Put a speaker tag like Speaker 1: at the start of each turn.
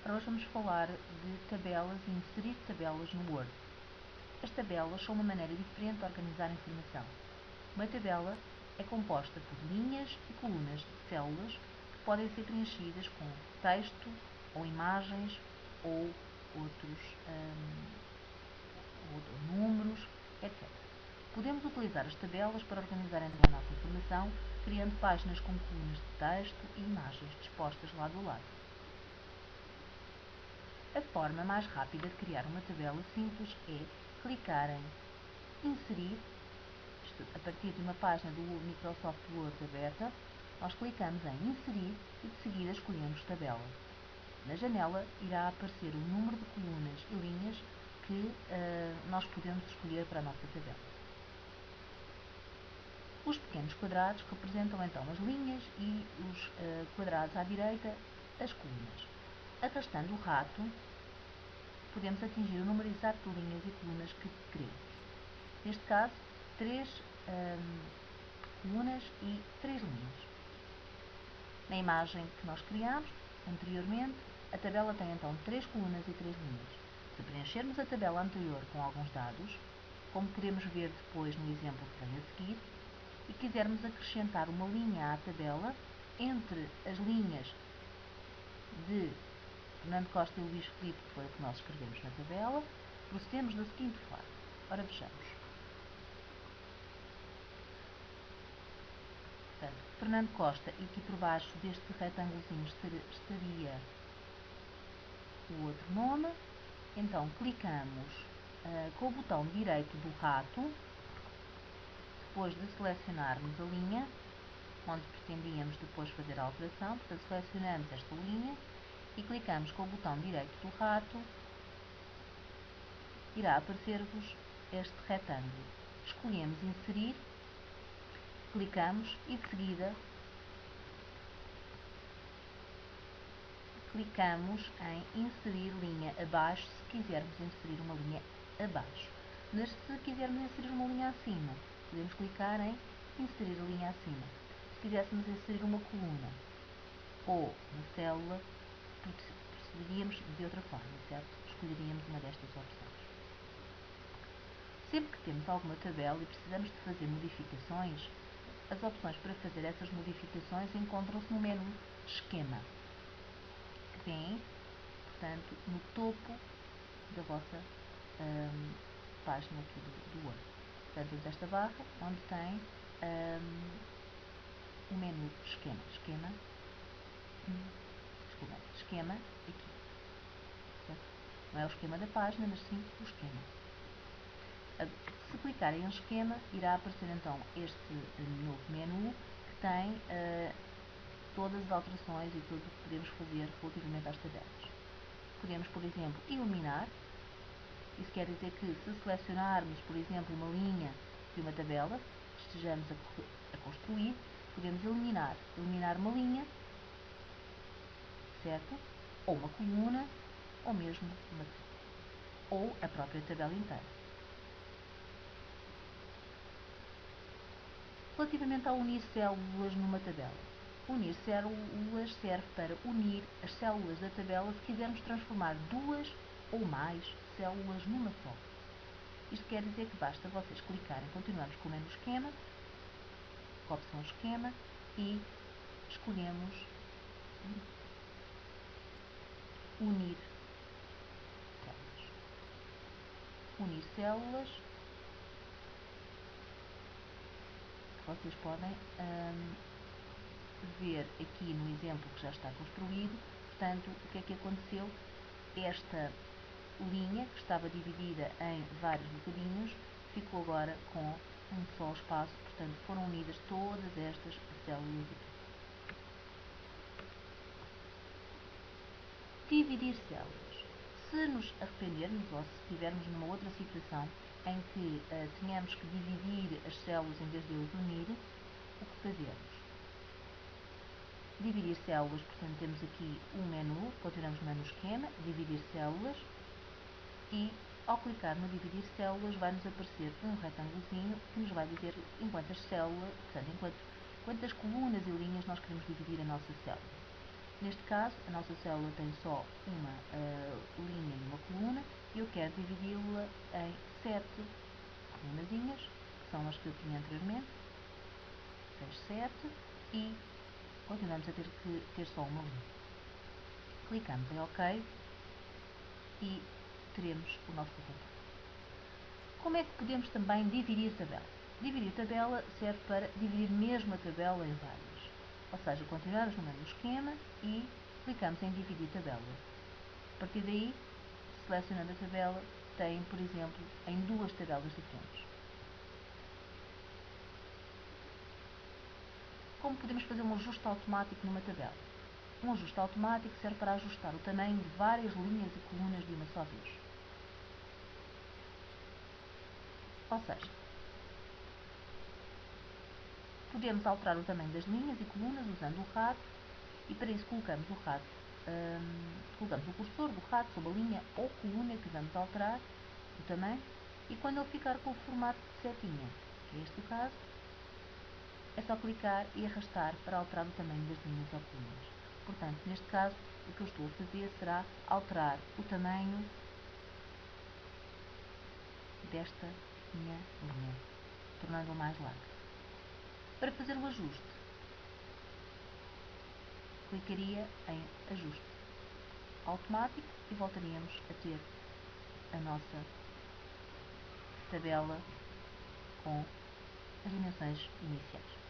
Speaker 1: Ora, hoje vamos falar de tabelas e inserir tabelas no Word. As tabelas são uma maneira diferente de organizar a informação. Uma tabela é composta por linhas e colunas de células que podem ser preenchidas com texto ou imagens ou outros números, etc. Podemos utilizar as tabelas para organizar a nossa informação, criando páginas com colunas de texto e imagens dispostas lado a lado. A forma mais rápida de criar uma tabela simples é clicar em Inserir, a partir de uma página do Microsoft Word aberta, nós clicamos em Inserir e de seguida escolhemos Tabela. Na janela irá aparecer o número de colunas e linhas que nós podemos escolher para a nossa tabela. Os pequenos quadrados representam então as linhas e os quadrados à direita as colunas. Arrastando o rato, podemos atingir o número exato de linhas e colunas que queremos. Neste caso, 3 colunas e 3 linhas. Na imagem que nós criamos anteriormente, a tabela tem então 3 colunas e 3 linhas. Se preenchermos a tabela anterior com alguns dados, como podemos ver depois no exemplo que vem a seguir, e quisermos acrescentar uma linha à tabela entre as linhas de Fernando Costa e Luís Filipe, que foi o que nós escrevemos na tabela, procedemos da seguinte forma. Ora, vejamos. Portanto, Fernando Costa, e aqui por baixo deste retângulozinho estaria o outro nome. Então, clicamos com o botão direito do rato, depois de selecionarmos a linha, onde pretendíamos depois fazer a alteração. Portanto, selecionamos esta linha e clicamos com o botão direito do rato, irá aparecer-vos este retângulo. Escolhemos Inserir, clicamos e de seguida clicamos em Inserir linha abaixo, se quisermos inserir uma linha abaixo. Mas se quisermos inserir uma linha acima, podemos clicar em Inserir a linha acima. Se quiséssemos inserir uma coluna ou uma célula, procederíamos de outra forma, certo? Escolheríamos uma destas opções. Sempre que temos alguma tabela e precisamos de fazer modificações, as opções para fazer essas modificações encontram-se no menu Esquema, que vem, portanto, no topo da vossa página aqui do Word. Portanto, temos esta barra onde tem o menu Esquema aqui. Certo? Não é o esquema da página, mas sim o esquema. Se clicarem em Esquema, irá aparecer então este novo menu que tem todas as alterações e tudo o que podemos fazer relativamente às tabelas. Podemos, por exemplo, eliminar. Isso quer dizer que se selecionarmos, por exemplo, uma linha de uma tabela que estejamos a construir, podemos eliminar uma linha, certo? Ou uma coluna, ou mesmo ou a própria tabela inteira. Relativamente a unir células numa tabela. Unir células serve para unir as células da tabela se quisermos transformar duas ou mais células numa só. Isto quer dizer que basta vocês clicarem, continuamos com o menu Esquema, com a opção Esquema, e escolhemos Unir células. Unir células. Vocês podem ver aqui no exemplo que já está construído. Portanto, o que é que aconteceu? Esta linha, que estava dividida em vários bocadinhos, ficou agora com um só espaço. Portanto, foram unidas todas estas células aqui. Dividir células. Se nos arrependermos ou se estivermos numa outra situação em que tenhamos que dividir as células em vez de as unir, o que fazemos? Dividir células, portanto, temos aqui um menu, continuamos no menu Esquema, Dividir células, e ao clicar no Dividir células vai-nos aparecer um retângulozinho que nos vai dizer em quantas células, portanto, quantas colunas e linhas nós queremos dividir a nossa célula. Neste caso, a nossa célula tem só uma linha e uma coluna e eu quero dividi-la em 7 colunazinhas, que são as que eu tinha anteriormente. 6, 7 e continuamos a ter só uma linha. Clicamos em OK e teremos o nosso resultado. Como é que podemos também dividir a tabela? Dividir a tabela serve para dividir mesmo a tabela em várias. Ou seja, continuamos no mesmo esquema e clicamos em dividir tabela. A partir daí, selecionando a tabela, tem, por exemplo, em 2 tabelas diferentes. Como podemos fazer um ajuste automático numa tabela? Um ajuste automático serve para ajustar o tamanho de várias linhas e colunas de uma só vez. Ou seja, podemos alterar o tamanho das linhas e colunas usando o rato e para isso colocamos o rato, colocamos o cursor do rato sobre a linha ou coluna que vamos alterar o tamanho e quando ele ficar com o formato de setinha, que é este o caso, é só clicar e arrastar para alterar o tamanho das linhas ou colunas. Portanto, neste caso, o que eu estou a fazer será alterar o tamanho desta minha linha, tornando-a mais larga. Para fazer o ajuste, clicaria em ajuste automático e voltaríamos a ter a nossa tabela com as dimensões iniciais.